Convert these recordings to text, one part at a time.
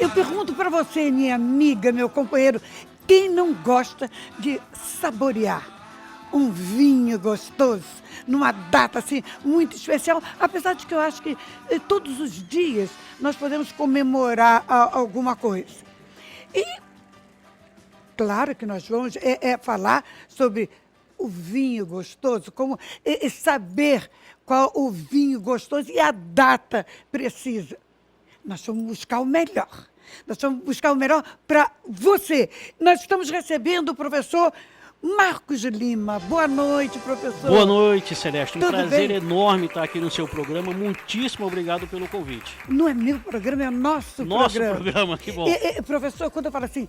Eu pergunto para você, minha amiga, meu companheiro, quem não gosta de saborear um vinho gostoso numa data assim muito especial, apesar de que eu acho que todos os dias nós podemos comemorar alguma coisa. E claro que nós vamos falar sobre o vinho gostoso, como saber qual o vinho gostoso e a data precisa. Nós vamos buscar o melhor. Nós vamos buscar o melhor para você. Nós estamos recebendo o professor Marcos Lima. Boa noite, professor. Boa noite, Celeste. Um Tudo prazer bem? enorme estar aqui no seu programa. Muitíssimo obrigado pelo convite. Não é meu programa, é nosso Programa, que bom. Professor, quando eu falo assim,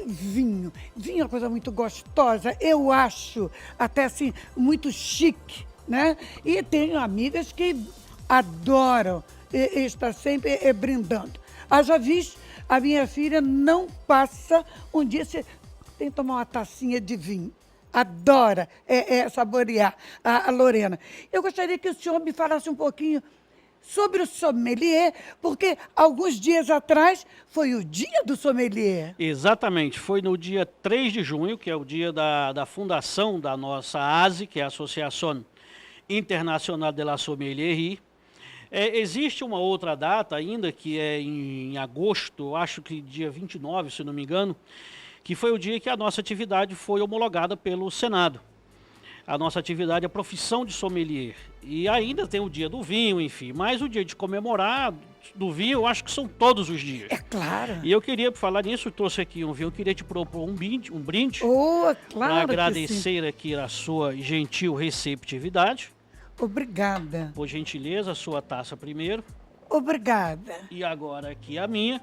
vinho é uma coisa muito gostosa, eu acho até assim, muito chique, né? E tenho amigas que adoram estar sempre brindando. Haja visto, a minha filha não passa um dia sem tomar uma tacinha de vinho. Adora saborear a Lorena. Eu gostaria que o senhor me falasse um pouquinho sobre o sommelier, porque alguns dias atrás foi o dia do sommelier. Exatamente, foi no dia 3 de junho, que é o dia da fundação da nossa ASI, que é a Associação Internacional de la Sommellerie. Existe uma outra data ainda, que é em agosto, acho que dia 29, se não me engano, que foi o dia que a nossa atividade foi homologada pelo Senado. A nossa atividade é a profissão de sommelier. E ainda tem o dia do vinho, enfim. Mas o dia de comemorar do vinho, eu acho que são todos os dias. É claro. E eu queria falar nisso, trouxe aqui um vinho, eu queria te propor um brinde Oh, para claro que sim. agradecer aqui a sua gentil receptividade. Obrigada. Por gentileza, a sua taça primeiro. Obrigada. E agora aqui a minha.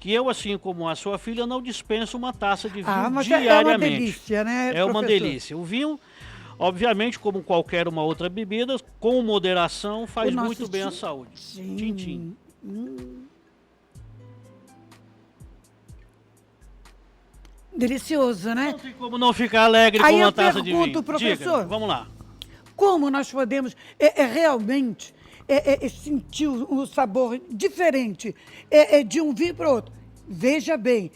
Que eu, assim como a sua filha, não dispenso uma taça de vinho Mas diariamente. é uma delícia, né, É uma professor? delícia. O vinho, obviamente, como qualquer uma outra bebida, com moderação, faz O nosso muito bem à saúde. Sim. Tintim. Delicioso, né? Não tem como não ficar alegre Aí com uma eu taça de pergunto, vinho. professor. Diga, vamos lá. Como nós podemos realmente sentir o sabor diferente de um vinho para o outro? Veja bem,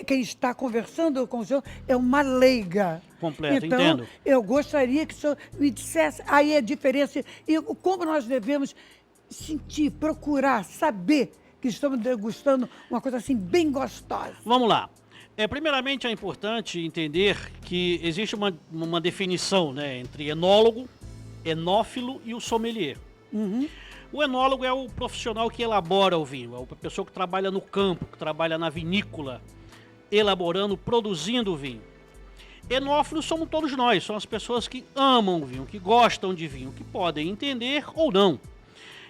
quem está conversando com o senhor é uma leiga. Completa, então, entendo. eu gostaria que o senhor me dissesse aí a diferença e como nós devemos sentir, procurar, saber que estamos degustando uma coisa assim bem gostosa. Vamos lá. Primeiramente, é importante entender que existe uma definição, né, entre enólogo, enófilo e o sommelier. O enólogo é o profissional que elabora o vinho, é a pessoa que trabalha no campo, que trabalha na vinícola, elaborando, produzindo o vinho. Enófilos somos todos nós, são as pessoas que amam o vinho, que gostam de vinho, que podem entender ou não.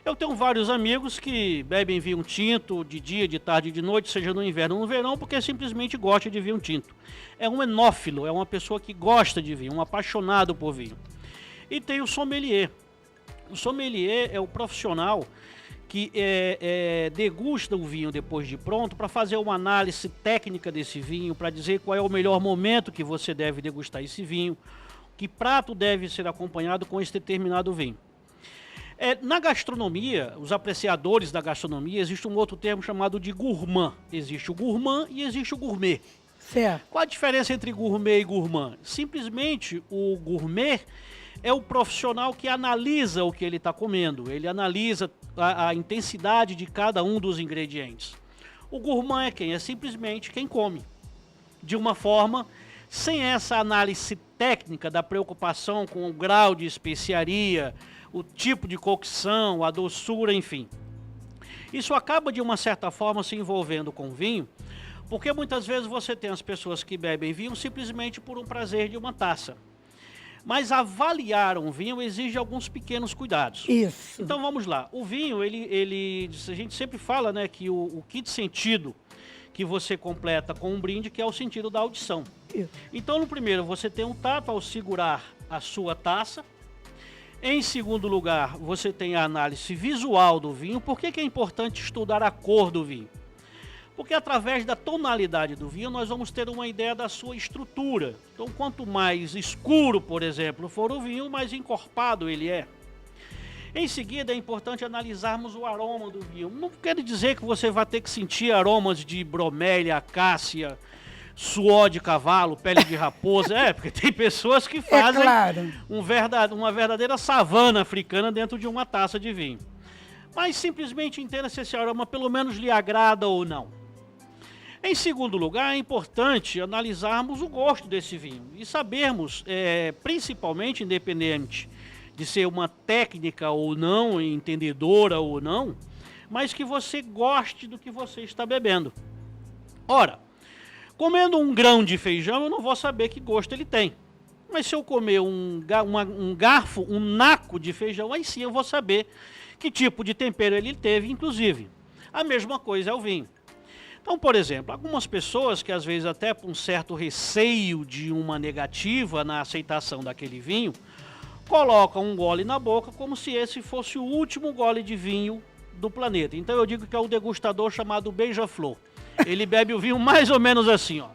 Eu tenho vários amigos que bebem vinho tinto de dia, de tarde e de noite, seja no inverno ou no verão, porque simplesmente gosta de vinho tinto. É um enófilo, é uma pessoa que gosta de vinho, um apaixonado por vinho. E tem o sommelier. O sommelier é o profissional que degusta o vinho depois de pronto para fazer uma análise técnica desse vinho, para dizer qual é o melhor momento que você deve degustar esse vinho, que prato deve ser acompanhado com esse determinado vinho. Na gastronomia, os apreciadores da gastronomia, existe um outro termo chamado de gourmand. Existe o gourmand e existe o gourmet. Certo. Qual a diferença entre gourmet e gourmand? Simplesmente o gourmet é o profissional que analisa o que ele está comendo. Ele analisa a intensidade de cada um dos ingredientes. O gourmand é quem? É simplesmente quem come. De uma forma, sem essa análise técnica da preocupação com o grau de especiaria, o tipo de cocção, a doçura, enfim. Isso acaba, de uma certa forma, se envolvendo com vinho, porque muitas vezes você tem as pessoas que bebem vinho simplesmente por um prazer de uma taça. Mas avaliar um vinho exige alguns pequenos cuidados. Isso. Então vamos lá. O vinho, a gente sempre fala, né, que o quinto sentido que você completa com um brinde, que é o sentido da audição. Isso. Então, no primeiro, você tem um tato ao segurar a sua taça. Em segundo lugar, você tem a análise visual do vinho. Por que é importante estudar a cor do vinho? Porque através da tonalidade do vinho nós vamos ter uma ideia da sua estrutura. Então, quanto mais escuro, por exemplo, for o vinho, mais encorpado ele é. Em seguida, é importante analisarmos o aroma do vinho. Não quer dizer que você vai ter que sentir aromas de bromélia, acácia, suor de cavalo, pele de raposa. Porque tem pessoas que fazem claro. uma verdadeira savana africana dentro de uma taça de vinho. Mas simplesmente entenda se esse aroma pelo menos lhe agrada ou não. Em segundo lugar, é importante analisarmos o gosto desse vinho e sabermos, principalmente independente de ser uma técnica ou não, entendedora ou não, mas que você goste do que você está bebendo. Ora, comendo um grão de feijão, eu não vou saber que gosto ele tem. Mas se eu comer um garfo, um naco de feijão, aí sim eu vou saber que tipo de tempero ele teve, inclusive. A mesma coisa é o vinho. Então, por exemplo, algumas pessoas que às vezes até por um certo receio de uma negativa na aceitação daquele vinho, colocam um gole na boca como se esse fosse o último gole de vinho do planeta. Então eu digo que é o degustador chamado beija-flor. Ele bebe o vinho mais ou menos assim, ó.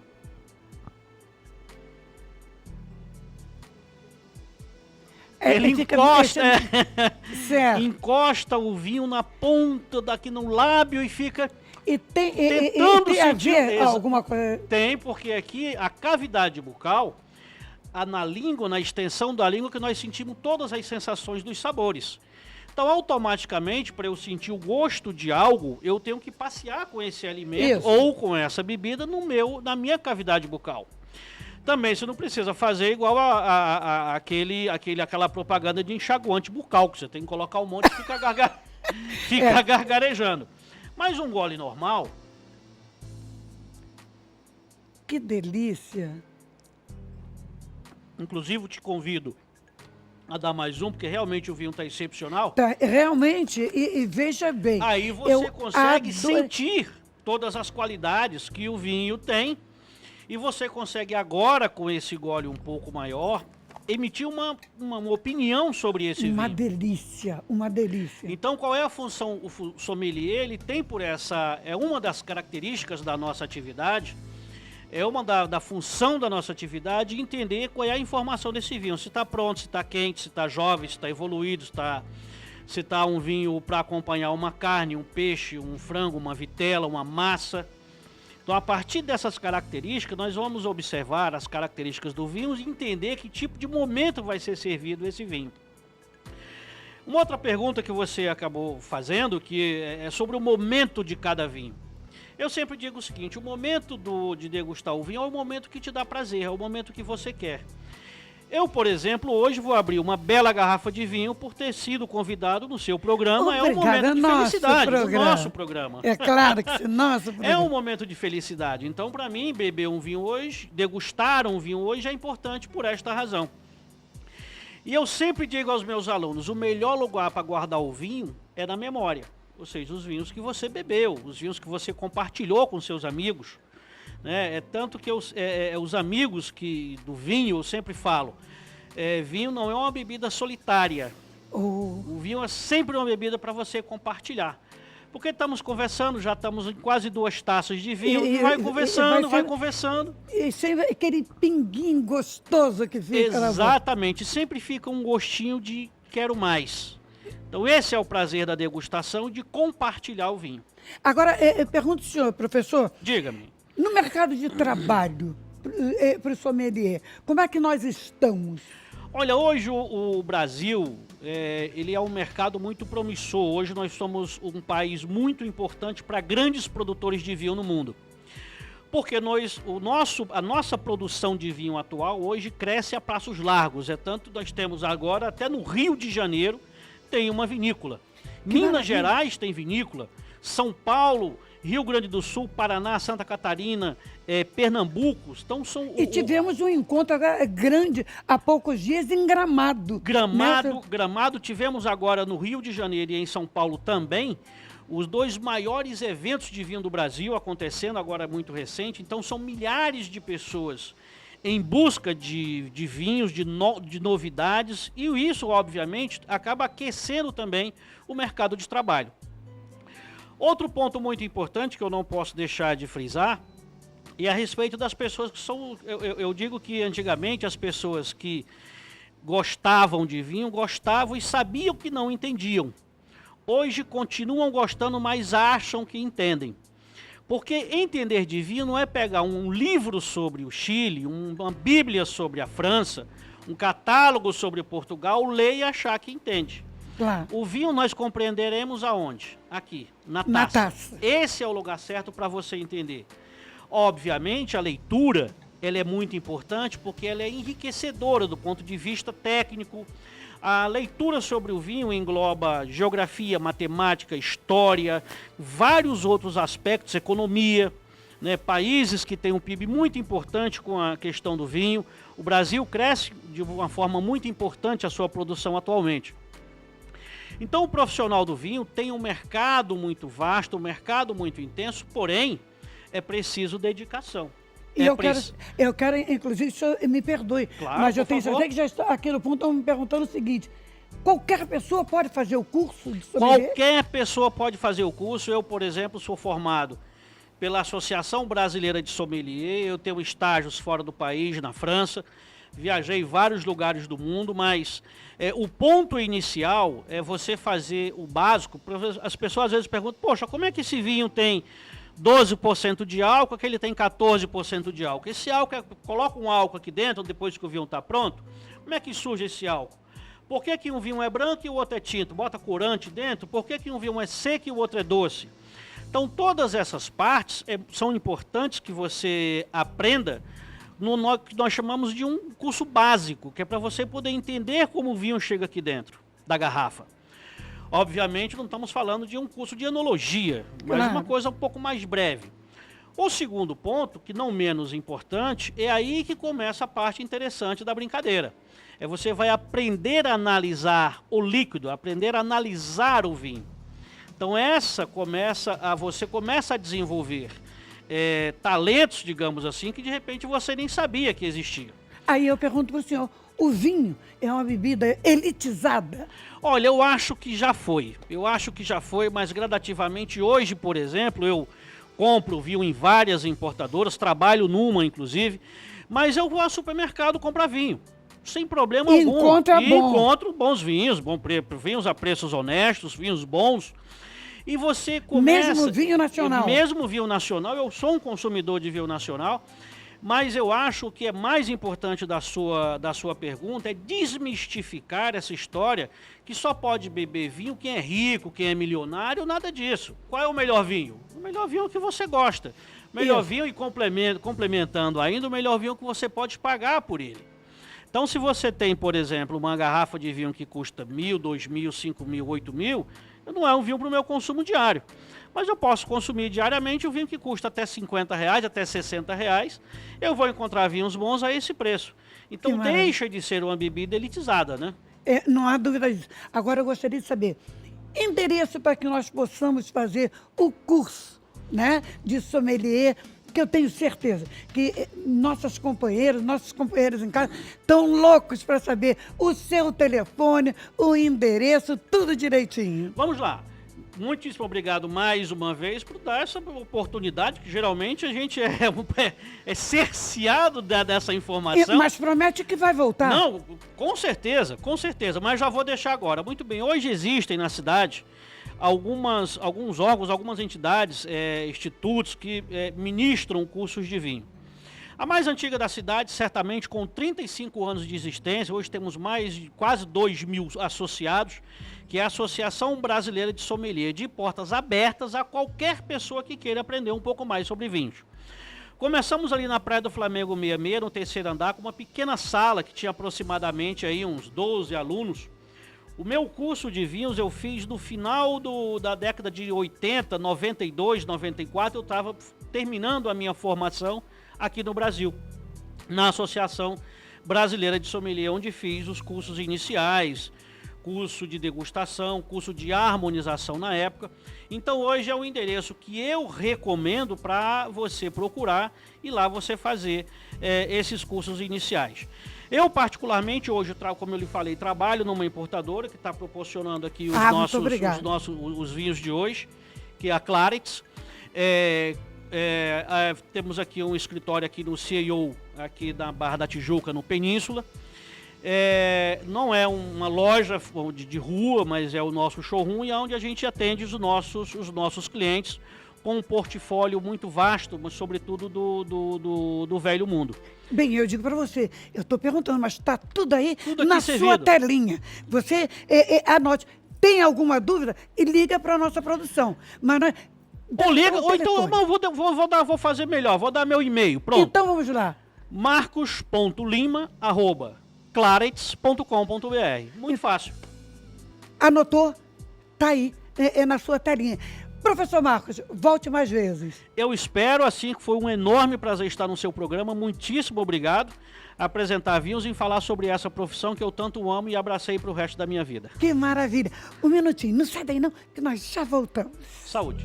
Ele encosta, encosta o vinho na ponta daqui no lábio e fica tentando tem a sentir ver alguma coisa. Tem, porque aqui a cavidade bucal, na língua, na extensão da língua, que nós sentimos todas as sensações dos sabores. Então, automaticamente, para eu sentir o gosto de algo, eu tenho que passear com esse alimento ou com essa bebida na minha cavidade bucal. Também você não precisa fazer igual aquela propaganda de enxaguante bucal, que você tem que colocar um monte e fica gargarejando. Mas um gole normal... Que delícia! Inclusive, te convido a dar mais um, porque realmente o vinho está excepcional. Tá, realmente, e veja bem... Aí você consegue sentir todas as qualidades que o vinho tem. E você consegue agora, com esse gole um pouco maior, emitir uma opinião sobre esse vinho. Uma delícia, uma delícia. Então, qual é a função? O sommelier, ele tem por essa... É uma das características da nossa atividade, é uma da função da nossa atividade, entender qual é a informação desse vinho. Se está pronto, se está quente, se está jovem, se está evoluído, se está um vinho para acompanhar uma carne, um peixe, um frango, uma vitela, uma massa... Então, a partir dessas características, nós vamos observar as características do vinho e entender que tipo de momento vai ser servido esse vinho. Uma outra pergunta que você acabou fazendo, que é sobre o momento de cada vinho. Eu sempre digo o seguinte, o momento de degustar o vinho é o momento que te dá prazer, é o momento que você quer. Eu, por exemplo, hoje vou abrir uma bela garrafa de vinho por ter sido convidado no seu programa. Obrigada, é um momento de felicidade, no nosso programa. É claro que sim, nosso programa. É um momento de felicidade. Então, para mim, beber um vinho hoje, degustar um vinho hoje é importante por esta razão. E eu sempre digo aos meus alunos, o melhor lugar para guardar o vinho é na memória. Ou seja, os vinhos que você bebeu, os vinhos que você compartilhou com seus amigos. É tanto que os amigos do vinho, eu sempre falo, vinho não é uma bebida solitária. O vinho é sempre uma bebida para você compartilhar. Porque estamos conversando, já estamos em quase 2 taças de vinho, vai conversando. E sempre aquele pinguinho gostoso que fica. Exatamente, sempre fica um gostinho de quero mais. Então esse é o prazer da degustação, de compartilhar o vinho. Agora, eu pergunto ao senhor, professor. Diga-me. No mercado de trabalho, para o sommelier, como é que nós estamos? Olha, hoje o Brasil, ele é um mercado muito promissor. Hoje nós somos um país muito importante para grandes produtores de vinho no mundo. Porque a nossa produção de vinho atual hoje cresce a passos largos. Tanto nós temos agora, até no Rio de Janeiro, tem uma vinícola. Minas Gerais tem vinícola. São Paulo, Rio Grande do Sul, Paraná, Santa Catarina, Pernambuco. Então e tivemos um encontro grande há poucos dias em Gramado. Gramado, tivemos agora no Rio de Janeiro e em São Paulo também, os 2 maiores eventos de vinho do Brasil acontecendo agora muito recente. Então são milhares de pessoas em busca de vinhos, de novidades, e isso, obviamente, acaba aquecendo também o mercado de trabalho. Outro ponto muito importante que eu não posso deixar de frisar é a respeito das pessoas que são... Eu digo que antigamente as pessoas que gostavam de vinho, gostavam e sabiam que não entendiam. Hoje continuam gostando, mas acham que entendem. Porque entender de vinho não é pegar um livro sobre o Chile, uma bíblia sobre a França, um catálogo sobre Portugal, ler e achar que entende. Claro. O vinho nós compreenderemos aonde? Aqui, na taça. Na taça. Esse é o lugar certo para você entender. Obviamente, a leitura ela é muito importante porque ela é enriquecedora do ponto de vista técnico. A leitura sobre o vinho engloba geografia, matemática, história, vários outros aspectos, economia, né? Países que têm um PIB muito importante com a questão do vinho. O Brasil cresce de uma forma muito importante a sua produção atualmente. Então o profissional do vinho tem um mercado muito vasto, um mercado muito intenso, porém é preciso dedicação. E eu quero, inclusive, o senhor me perdoe, Claro, mas eu por tenho favor. certeza que já está aqui no ponto, estão me perguntando o seguinte: qualquer pessoa pode fazer o curso de sommelier? Qualquer pessoa pode fazer o curso. Eu, por exemplo, sou formado pela Associação Brasileira de Sommelier, eu tenho estágios fora do país, na França, viajei em vários lugares do mundo, mas o ponto inicial é você fazer o básico. As pessoas às vezes perguntam, poxa, como é que esse vinho tem 12% de álcool, aquele tem 14% de álcool? Esse álcool, coloca um álcool aqui dentro, depois que o vinho está pronto, como é que surge esse álcool? Por que um vinho é branco e o outro é tinto? Bota corante dentro? Por que um vinho é seco e o outro é doce? Então todas essas partes são importantes que você aprenda no que nós chamamos de um curso básico, que é para você poder entender como o vinho chega aqui dentro da garrafa. Obviamente não estamos falando de um curso de enologia, mas Claro. uma coisa um pouco mais breve. O segundo ponto, que não menos importante, é aí que começa a parte interessante da brincadeira. Você vai aprender a analisar o líquido, aprender a analisar o vinho. Então você começa a desenvolver talentos, digamos assim, que de repente você nem sabia que existiam. Aí eu pergunto para o senhor, o vinho é uma bebida elitizada? Olha, eu acho que já foi. Mas gradativamente hoje, por exemplo, eu compro vinho em várias importadoras, trabalho numa inclusive, mas eu vou ao supermercado comprar vinho, sem problema algum. Encontro bons vinhos, vinhos a preços honestos, vinhos bons. E você começa... Mesmo vinho nacional? Mesmo vinho nacional, eu sou um consumidor de vinho nacional, mas eu acho que é mais importante da sua pergunta é desmistificar essa história que só pode beber vinho quem é rico, quem é milionário, nada disso. Qual é o melhor vinho? O melhor vinho é o que você gosta. O melhor vinho e complementando ainda, o melhor vinho que você pode pagar por ele. Então se você tem, por exemplo, uma garrafa de vinho que custa 1.000, 2.000, 5.000, 8.000, não é um vinho para o meu consumo diário. Mas eu posso consumir diariamente um vinho que custa até R$50, até R$60. Eu vou encontrar vinhos bons a esse preço. Então deixa de ser uma bebida elitizada, né? Não há dúvida disso. Agora eu gostaria de saber, endereço para que nós possamos fazer o curso, né, de sommelier, que eu tenho certeza que nossos companheiros em casa estão loucos para saber o seu telefone, o endereço, tudo direitinho. Vamos lá. Muitíssimo obrigado mais uma vez por dar essa oportunidade, que geralmente a gente é cerceado dessa informação. Mas promete que vai voltar. Não, com certeza, mas já vou deixar agora. Muito bem, hoje existem na cidade alguns órgãos, algumas entidades, institutos que ministram cursos de vinho. A mais antiga da cidade, certamente com 35 anos de existência, hoje temos quase 2.000 associados, que é a Associação Brasileira de Sommelier, de portas abertas a qualquer pessoa que queira aprender um pouco mais sobre vinhos. Começamos ali na Praia do Flamengo 66, no terceiro andar, com uma pequena sala que tinha aproximadamente aí uns 12 alunos. O meu curso de vinhos eu fiz no final da década de 80, 92, 94, eu estava terminando a minha formação aqui no Brasil, na Associação Brasileira de Sommelier, onde fiz os cursos iniciais, curso de degustação, curso de harmonização na época. Então hoje é o endereço que eu recomendo para você procurar e lá você fazer esses cursos iniciais. Eu particularmente hoje, como eu lhe falei, trabalho numa importadora que está proporcionando aqui os vinhos de hoje, que é a Clarets. Temos aqui um escritório aqui no CEO, aqui na Barra da Tijuca, no Península. Não é uma loja de rua, mas é o nosso showroom e é onde a gente atende os nossos clientes com um portfólio muito vasto, mas sobretudo do velho mundo. Bem, eu digo para você, eu estou perguntando, mas está tudo aí Tudo aqui na servido. sua telinha. Você anote. Tem alguma dúvida? E liga para a nossa produção. Mas não é- Ou liga, o ou então telefone. vou fazer melhor, vou dar meu e-mail, pronto. Então vamos lá. marcos.lima@clarets.com.br. Muito fácil. Anotou? Tá aí, é na sua telinha. Professor Marcos, volte mais vezes. Eu espero, assim, que foi um enorme prazer estar no seu programa. Muitíssimo obrigado. Apresentar vinhos e falar sobre essa profissão que eu tanto amo e abracei para o resto da minha vida. Que maravilha. Um minutinho, não sai daí não, que nós já voltamos. Saúde.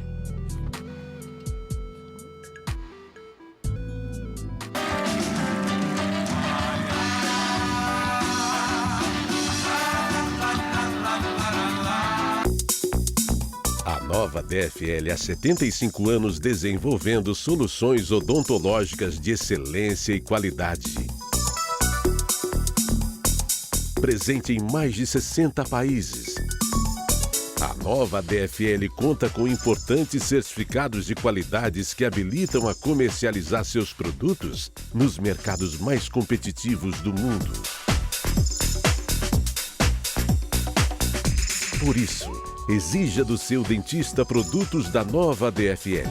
A Nova DFL há 75 anos desenvolvendo soluções odontológicas de excelência e qualidade. Presente em mais de 60 países. A Nova DFL conta com importantes certificados de qualidades que habilitam a comercializar seus produtos nos mercados mais competitivos do mundo. Por isso, exija do seu dentista produtos da Nova DFL.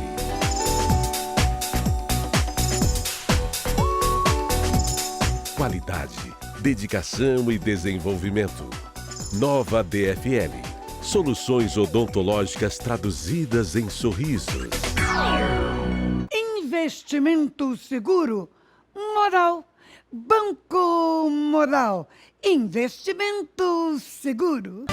Qualidade, dedicação e desenvolvimento. Nova DFL. Soluções odontológicas traduzidas em sorrisos. Investimento seguro, moral. Banco Moral. Investimento seguro.